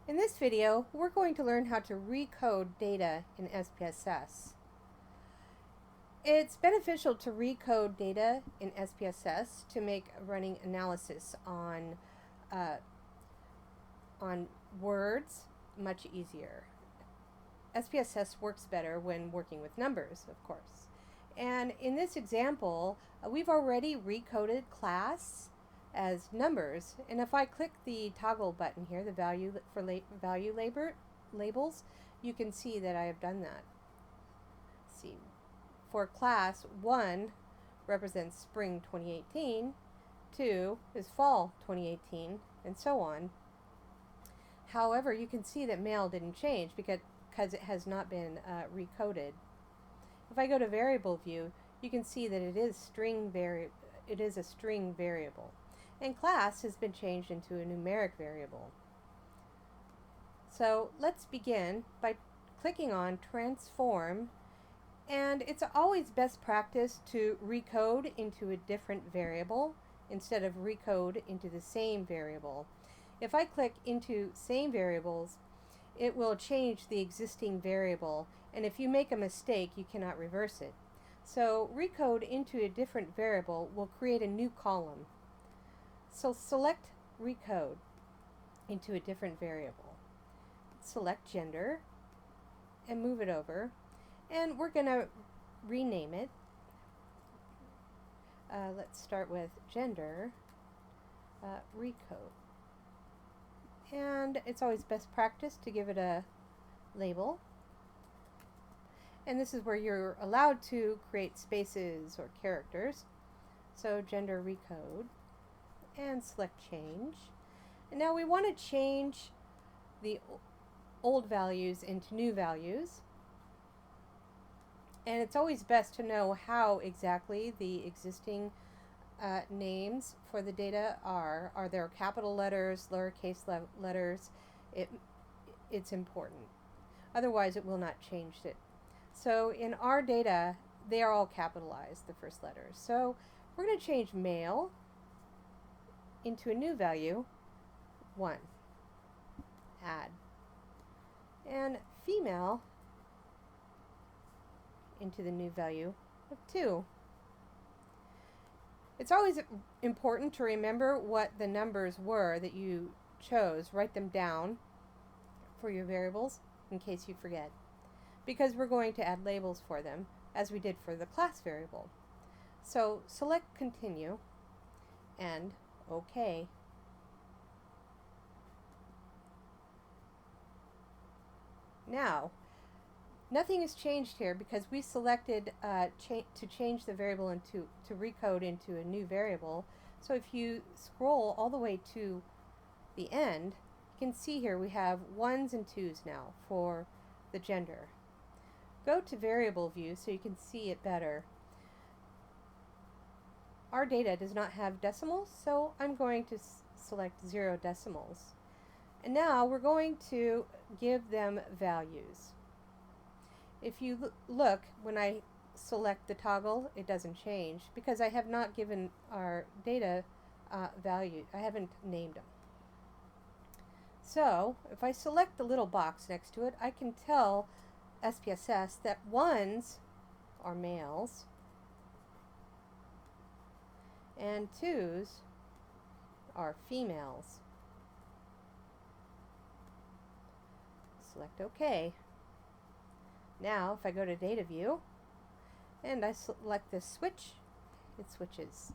In this video, we're going to learn how to recode data in SPSS. It's beneficial to recode data in SPSS to make running analysis on words much easier. SPSS works better when working with numbers, of course. And in this example, we've already recoded class as numbers, and if I click the toggle button here, the value labels, you can see that I have done that. Let's see, for class 1 represents spring 2018, 2 is fall 2018, and so on. However, you can see that male didn't change because it has not been recoded. If I go to variable view, you can see that it is a string variable. And class has been changed into a numeric variable. So let's begin by clicking on transform, and it's always best practice to recode into a different variable instead of recode into the same variable. If I click into same variables, it will change the existing variable, and if you make a mistake, you cannot reverse it. So recode into a different variable will create a new column. So select recode into a different variable. Select gender and move it over, and we're going to rename it. Let's start with gender recode. And it's always best practice to give it a label. And this is where you're allowed to create spaces or characters. So gender recode, and select change. And now we want to change the old values into new values. And it's always best to know how exactly the existing names for the data are. Are there capital letters, lowercase letters? It's important. Otherwise, it will not change it. So in our data, they are all capitalized, the first letters. So we're going to change male into a new value, 1. Add. And female into the new value of 2. It's always important to remember what the numbers were that you chose. Write them down for your variables in case you forget, because we're going to add labels for them as we did for the class variable. So select continue and OK. Now, nothing has changed here because we selected to change the variable to recode into a new variable. So if you scroll all the way to the end, you can see here we have 1s and 2s now for the gender. Go to variable view so you can see it better. Our data does not have decimals, so I'm going to select 0 decimals. And now we're going to give them values. If you look, when I select the toggle, it doesn't change because I have not given our data value. I haven't named them. So if I select the little box next to it, I can tell SPSS that 1s are males and 2s are females. Select OK. Now if I go to data view and I select this switch, it switches.